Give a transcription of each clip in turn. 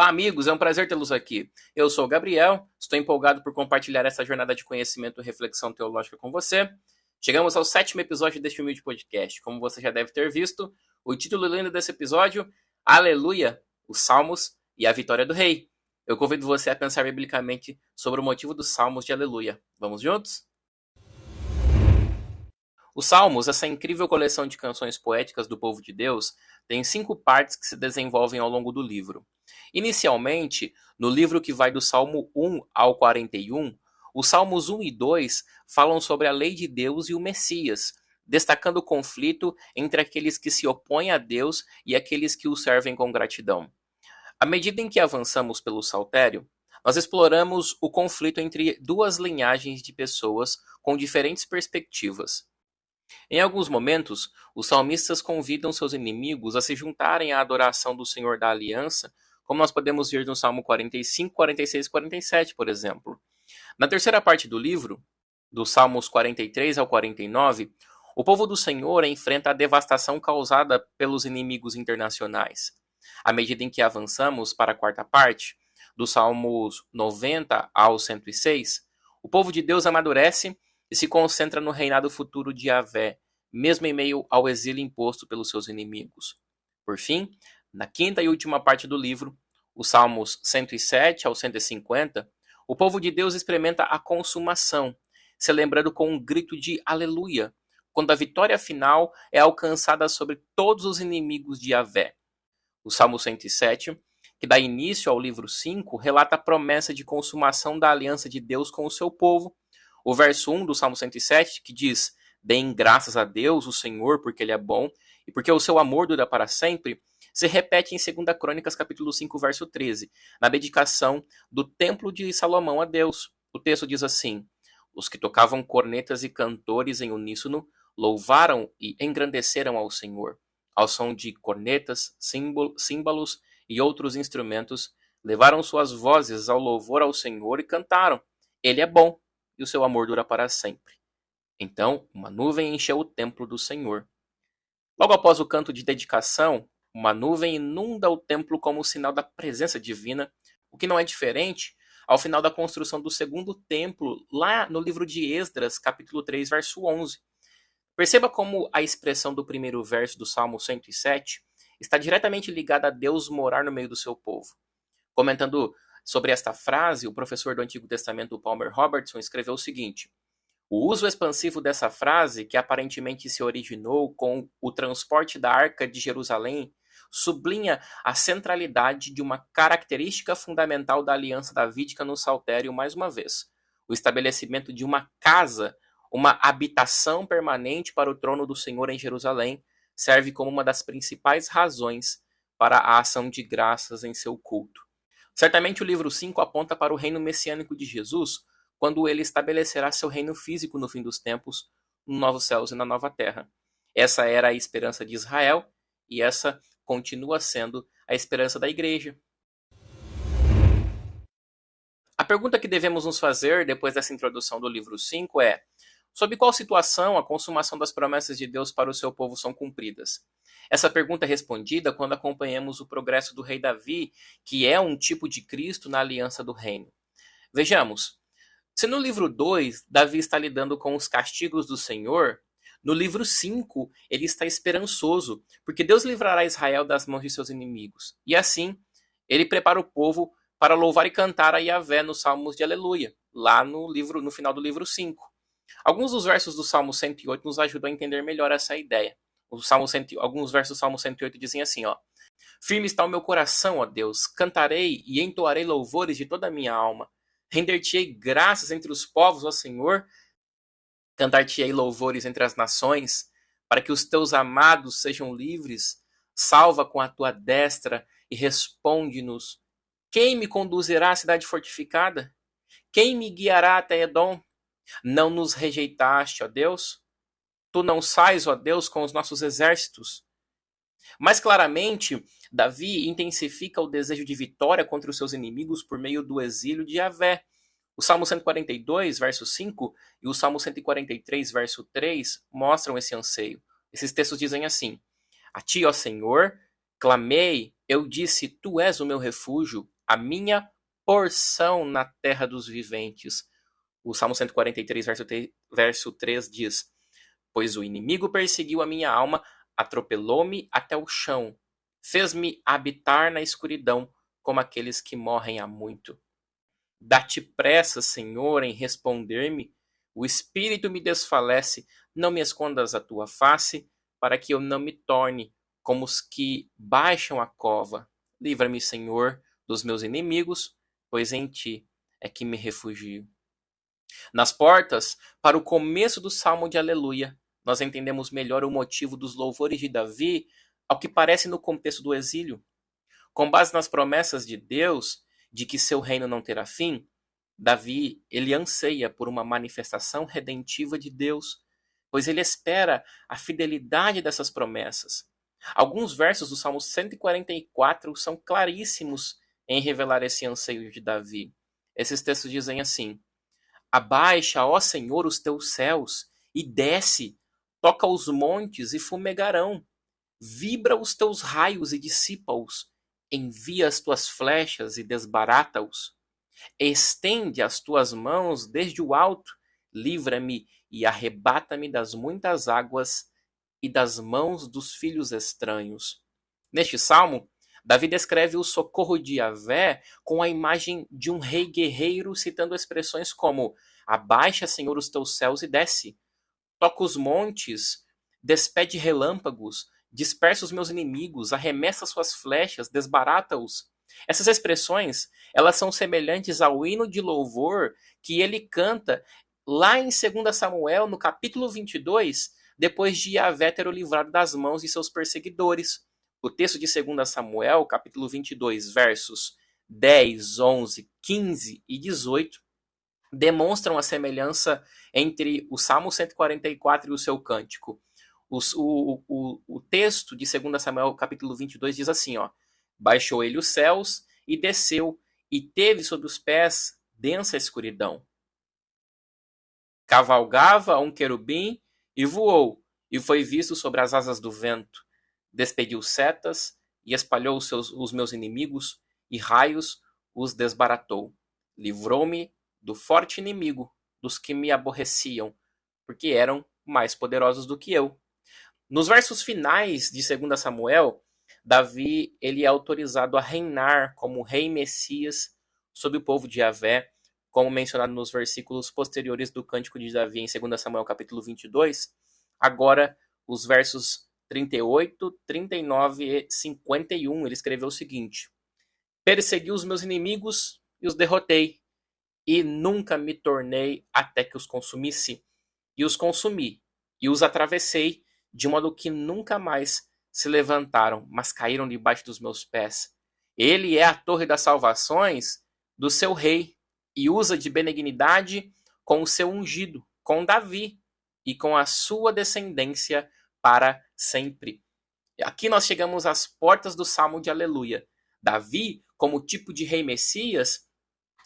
Olá, amigos, é um prazer tê-los aqui. Eu sou o Gabriel, estou empolgado por compartilhar essa jornada de conhecimento e reflexão teológica com você. Chegamos ao 7º episódio deste humilde podcast. Como você já deve ter visto, o título lindo desse episódio, Aleluia, os Salmos e a Vitória do Rei. Eu convido você a pensar biblicamente sobre o motivo dos Salmos de Aleluia. Vamos juntos? Os Salmos, essa incrível coleção de canções poéticas do povo de Deus, tem 5 partes que se desenvolvem ao longo do livro. Inicialmente, no livro que vai do Salmo 1 ao 41, os Salmos 1 e 2 falam sobre a lei de Deus e o Messias, destacando o conflito entre aqueles que se opõem a Deus e aqueles que o servem com gratidão. À medida em que avançamos pelo Saltério, nós exploramos o conflito entre duas linhagens de pessoas com diferentes perspectivas. Em alguns momentos, os salmistas convidam seus inimigos a se juntarem à adoração do Senhor da Aliança, como nós podemos ver no Salmo 45, 46 e 47, por exemplo. Na terceira parte do livro, dos Salmos 43 ao 49, o povo do Senhor enfrenta a devastação causada pelos inimigos internacionais. À medida em que avançamos para a quarta parte, dos Salmos 90 ao 106, o povo de Deus amadurece e se concentra no reinado futuro de Yahvé, mesmo em meio ao exílio imposto pelos seus inimigos. Por fim, na quinta e última parte do livro, os Salmos 107 ao 150, o povo de Deus experimenta a consumação, celebrando com um grito de aleluia, quando a vitória final é alcançada sobre todos os inimigos de Yahvé. O Salmo 107, que dá início ao livro 5, relata a promessa de consumação da aliança de Deus com o seu povo. O verso 1 do Salmo 107, que diz: "Deem graças a Deus, o Senhor, porque Ele é bom, e porque o seu amor dura para sempre", se repete em 2 Crônicas, capítulo 5, verso 13, na dedicação do Templo de Salomão a Deus. O texto diz assim: "Os que tocavam cornetas e cantores em uníssono louvaram e engrandeceram ao Senhor. Ao som de cornetas, símbolos e outros instrumentos, levaram suas vozes ao louvor ao Senhor e cantaram: Ele é bom, e o seu amor dura para sempre. Então, uma nuvem encheu o templo do Senhor." Logo após o canto de dedicação, uma nuvem inunda o templo como sinal da presença divina, o que não é diferente ao final da construção do segundo templo, lá no livro de Esdras, capítulo 3, verso 11. Perceba como a expressão do primeiro verso do Salmo 107 está diretamente ligada a Deus morar no meio do seu povo. Comentando sobre esta frase, o professor do Antigo Testamento Palmer Robertson escreveu o seguinte: "O uso expansivo dessa frase, que aparentemente se originou com o transporte da Arca de Jerusalém, sublinha a centralidade de uma característica fundamental da aliança davídica no Saltério mais uma vez: o estabelecimento de uma casa, uma habitação permanente para o trono do Senhor em Jerusalém, serve como uma das principais razões para a ação de graças em seu culto." Certamente o livro 5 aponta para o reino messiânico de Jesus, quando ele estabelecerá seu reino físico no fim dos tempos, nos novos céus e na nova terra. Essa era a esperança de Israel, e essa continua sendo a esperança da igreja. A pergunta que devemos nos fazer depois dessa introdução do livro 5 é: sob qual situação a consumação das promessas de Deus para o seu povo são cumpridas? Essa pergunta é respondida quando acompanhamos o progresso do rei Davi, que é um tipo de Cristo na aliança do reino. Vejamos, se no livro 2 Davi está lidando com os castigos do Senhor, no livro 5 ele está esperançoso, porque Deus livrará Israel das mãos de seus inimigos. E assim, ele prepara o povo para louvar e cantar a Yahvé nos Salmos de Aleluia, lá no final do livro 5. Alguns dos versos do Salmo 108 nos ajudam a entender melhor essa ideia. Alguns versos do Salmo 108 dizem assim, ó: "Firme está o meu coração, ó Deus, cantarei e entoarei louvores de toda a minha alma. Render-te-ei graças entre os povos, ó Senhor, cantar-te-ei louvores entre as nações, para que os teus amados sejam livres. Salva com a tua destra e responde-nos. Quem me conduzirá à cidade fortificada? Quem me guiará até Edom? Não nos rejeitaste, ó Deus? Tu não sais, ó Deus, com os nossos exércitos." Mais claramente, Davi intensifica o desejo de vitória contra os seus inimigos por meio do exílio de Yahvé. O Salmo 142, verso 5, e o Salmo 143, verso 3, mostram esse anseio. Esses textos dizem assim: "A ti, ó Senhor, clamei, Eu disse, tu és o meu refúgio, a minha porção na terra dos viventes. O Salmo 143, verso 3 diz, pois o inimigo perseguiu a minha alma, atropelou-me até o chão, fez-me habitar na escuridão, como aqueles que morrem há muito. Dá-te pressa, Senhor, em responder-me. O espírito me desfalece, não me escondas a tua face, para que eu não me torne como os que baixam a cova. Livra-me, Senhor, dos meus inimigos, pois em ti é que me refugio. Nas portas, para o começo do Salmo de Aleluia, nós entendemos melhor o motivo dos louvores de Davi, ao que parece no contexto do exílio. Com base nas promessas de Deus de que seu reino não terá fim, Davi, ele anseia por uma manifestação redentiva de Deus, pois ele espera a fidelidade dessas promessas. Alguns versos do Salmo 144 são claríssimos em revelar esse anseio de Davi. Esses textos dizem assim: abaixa, ó Senhor, os teus céus, e desce, toca os montes e fumegarão. Vibra os teus raios e dissipa-os. Envia as tuas flechas e desbarata-os. Estende as tuas mãos desde o alto, livra-me e arrebata-me das muitas águas e das mãos dos filhos estranhos. Neste salmo, Davi descreve o socorro de Yahvé com a imagem de um rei guerreiro, citando expressões como abaixa, Senhor, os teus céus e desce, toca os montes, despede relâmpagos, dispersa os meus inimigos, arremessa suas flechas, desbarata-os. Essas expressões, elas são semelhantes ao hino de louvor que ele canta lá em 2 Samuel, no capítulo 22, depois de Yahvé ter o livrado das mãos de seus perseguidores. O texto de 2 Samuel, capítulo 22, versos 10, 11, 15 e 18, demonstram a semelhança entre o Salmo 144 e o seu cântico. O texto de 2 Samuel, capítulo 22, diz assim, ó, baixou ele os céus e desceu, e teve sob os pés densa escuridão. Cavalgava um querubim e voou, e foi visto sobre as asas do vento. Despediu setas e espalhou os meus inimigos, e raios os desbaratou. Livrou-me do forte inimigo, dos que me aborreciam, porque eram mais poderosos do que eu. Nos versos finais de 2 Samuel, Davi ele é autorizado a reinar como rei Messias sobre o povo de Yahvé, como mencionado nos versículos posteriores do Cântico de Davi em 2 Samuel capítulo 22. Agora, os versos 38, 39 e 51, ele escreveu o seguinte: persegui os meus inimigos e os derrotei, e nunca me tornei até que os consumisse. E os consumi, e os atravessei, de modo que nunca mais se levantaram, mas caíram debaixo dos meus pés. Ele é a torre das salvações do seu rei, e usa de benignidade com o seu ungido, com Davi, e com a sua descendência para sempre. Aqui nós chegamos às portas do Salmo de Aleluia. Davi, como tipo de rei Messias,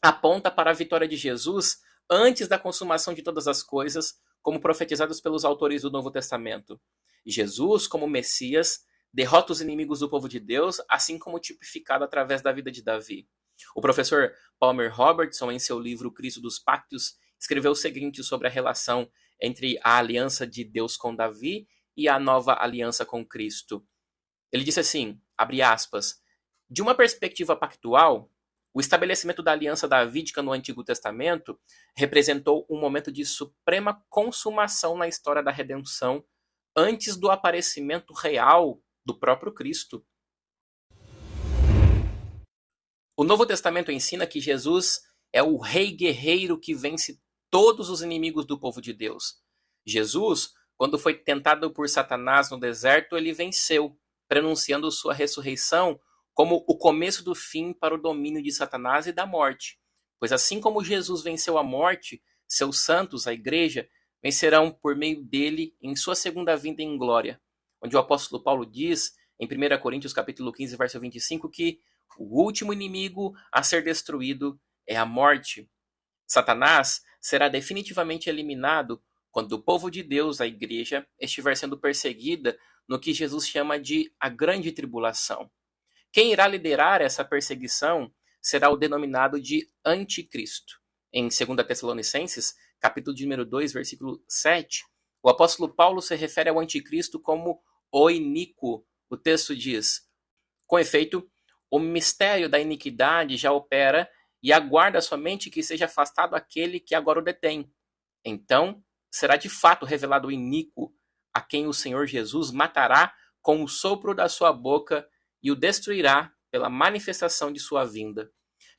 aponta para a vitória de Jesus antes da consumação de todas as coisas, como profetizados pelos autores do Novo Testamento. Jesus, como Messias, derrota os inimigos do povo de Deus, assim como tipificado através da vida de Davi. O professor Palmer Robertson, em seu livro Cristo dos Pactos, escreveu o seguinte sobre a relação entre a aliança de Deus com Davi e a nova aliança com Cristo. Ele disse assim, abre aspas, de uma perspectiva pactual, o estabelecimento da aliança davídica no Antigo Testamento representou um momento de suprema consumação na história da redenção antes do aparecimento real do próprio Cristo. O Novo Testamento ensina que Jesus é o rei guerreiro que vence todos os inimigos do povo de Deus. Jesus, quando foi tentado por Satanás no deserto, ele venceu, prenunciando sua ressurreição como o começo do fim para o domínio de Satanás e da morte. Pois assim como Jesus venceu a morte, seus santos, a igreja, vencerão por meio dele em sua segunda vinda em glória. Onde o apóstolo Paulo diz, em 1 Coríntios capítulo 15, verso 25, que o último inimigo a ser destruído é a morte. Satanás será definitivamente eliminado quando o povo de Deus, a igreja, estiver sendo perseguida no que Jesus chama de a grande tribulação. Quem irá liderar essa perseguição será o denominado de Anticristo. Em 2 Tessalonicenses, capítulo de número 2, versículo 7, o apóstolo Paulo se refere ao Anticristo como o iníquo. O texto diz: com efeito, o mistério da iniquidade já opera e aguarda somente que seja afastado aquele que agora o detém. Então, será de fato revelado o iníquo, a quem o Senhor Jesus matará com o sopro da sua boca e o destruirá pela manifestação de sua vinda.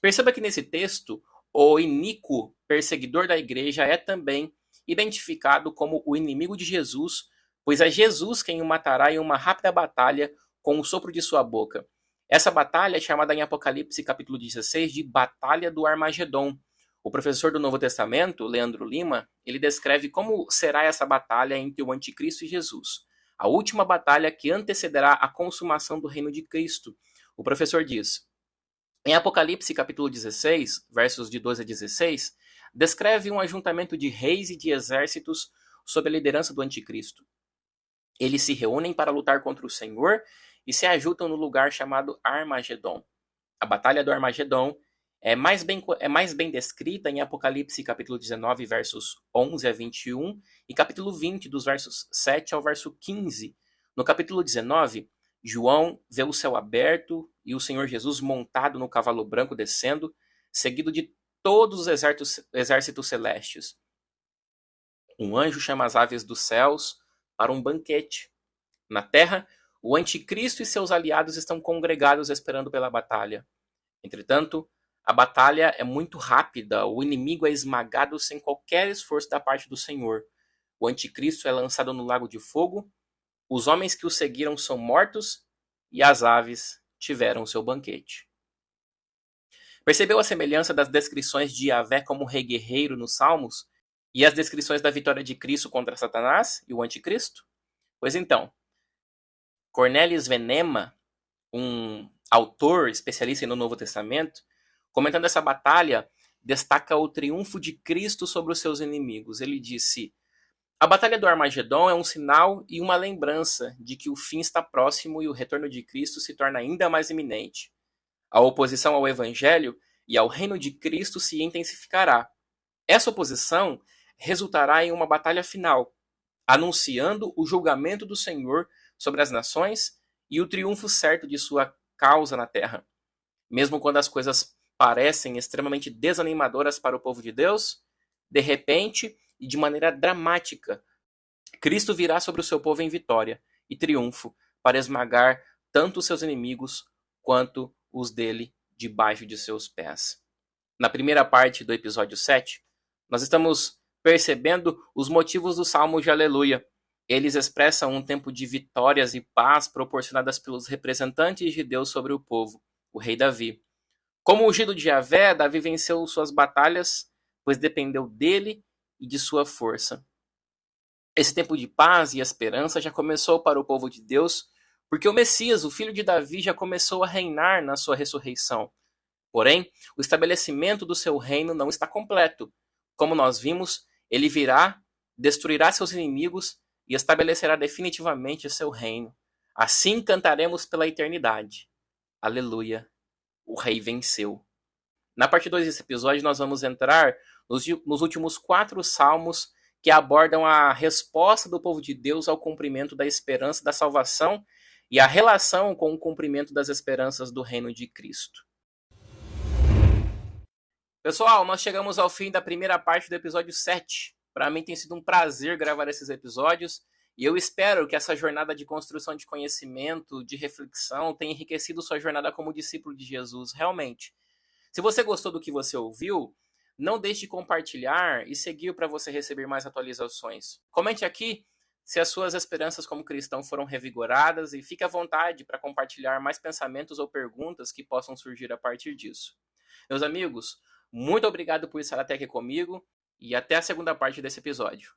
Perceba que nesse texto, o iníquo perseguidor da igreja é também identificado como o inimigo de Jesus, pois é Jesus quem o matará em uma rápida batalha com o sopro de sua boca. Essa batalha é chamada em Apocalipse capítulo 16 de Batalha do Armagedon. O professor do Novo Testamento, Leandro Lima, ele descreve como será essa batalha entre o Anticristo e Jesus. A última batalha que antecederá a consumação do reino de Cristo. O professor diz: em Apocalipse capítulo 16, versos de 12 a 16, descreve um ajuntamento de reis e de exércitos sob a liderança do Anticristo. Eles se reúnem para lutar contra o Senhor e se ajuntam no lugar chamado Armagedon. A batalha do Armagedon é mais bem descrita em Apocalipse capítulo 19, versos 11 a 21 e capítulo 20, dos versos 7 ao verso 15. No capítulo 19, João vê o céu aberto e o Senhor Jesus montado no cavalo branco descendo, seguido de todos os exércitos celestes. Um anjo chama as aves dos céus para um banquete. Na terra, o Anticristo e seus aliados estão congregados esperando pela batalha. Entretanto, a batalha é muito rápida, o inimigo é esmagado sem qualquer esforço da parte do Senhor. O Anticristo é lançado no lago de fogo, os homens que o seguiram são mortos e as aves tiveram seu banquete. Percebeu a semelhança das descrições de Yahvé como rei guerreiro nos Salmos e as descrições da vitória de Cristo contra Satanás e o Anticristo? Pois então, Cornelis Venema, um autor especialista no Novo Testamento, comentando essa batalha, destaca o triunfo de Cristo sobre os seus inimigos. Ele disse: a batalha do Armagedon é um sinal e uma lembrança de que o fim está próximo e o retorno de Cristo se torna ainda mais iminente. A oposição ao Evangelho e ao reino de Cristo se intensificará. Essa oposição resultará em uma batalha final, anunciando o julgamento do Senhor sobre as nações e o triunfo certo de sua causa na terra. Mesmo quando as coisas parecem extremamente desanimadoras para o povo de Deus, de repente e de maneira dramática, Cristo virá sobre o seu povo em vitória e triunfo para esmagar tanto os seus inimigos quanto os dele debaixo de seus pés. Na primeira parte do episódio 7, nós estamos percebendo os motivos do Salmo de Aleluia. Eles expressam um tempo de vitórias e paz proporcionadas pelos representantes de Deus sobre o povo, o rei Davi. Como ungido de Yahvé, Davi venceu suas batalhas, pois dependeu dele e de sua força. Esse tempo de paz e esperança já começou para o povo de Deus, porque o Messias, o filho de Davi, já começou a reinar na sua ressurreição. Porém, o estabelecimento do seu reino não está completo. Como nós vimos, ele virá, destruirá seus inimigos e estabelecerá definitivamente o seu reino. Assim cantaremos pela eternidade. Aleluia! O rei venceu. Na parte 2 desse episódio, nós vamos entrar nos últimos 4 salmos que abordam a resposta do povo de Deus ao cumprimento da esperança da salvação e a relação com o cumprimento das esperanças do reino de Cristo. Pessoal, nós chegamos ao fim da primeira parte do episódio 7. Para mim tem sido um prazer gravar esses episódios e eu espero que essa jornada de construção de conhecimento, de reflexão, tenha enriquecido sua jornada como discípulo de Jesus, realmente. Se você gostou do que você ouviu, não deixe de compartilhar e seguir para você receber mais atualizações. Comente aqui se as suas esperanças como cristão foram revigoradas e fique à vontade para compartilhar mais pensamentos ou perguntas que possam surgir a partir disso. Meus amigos, muito obrigado por estar até aqui comigo e até a segunda parte desse episódio.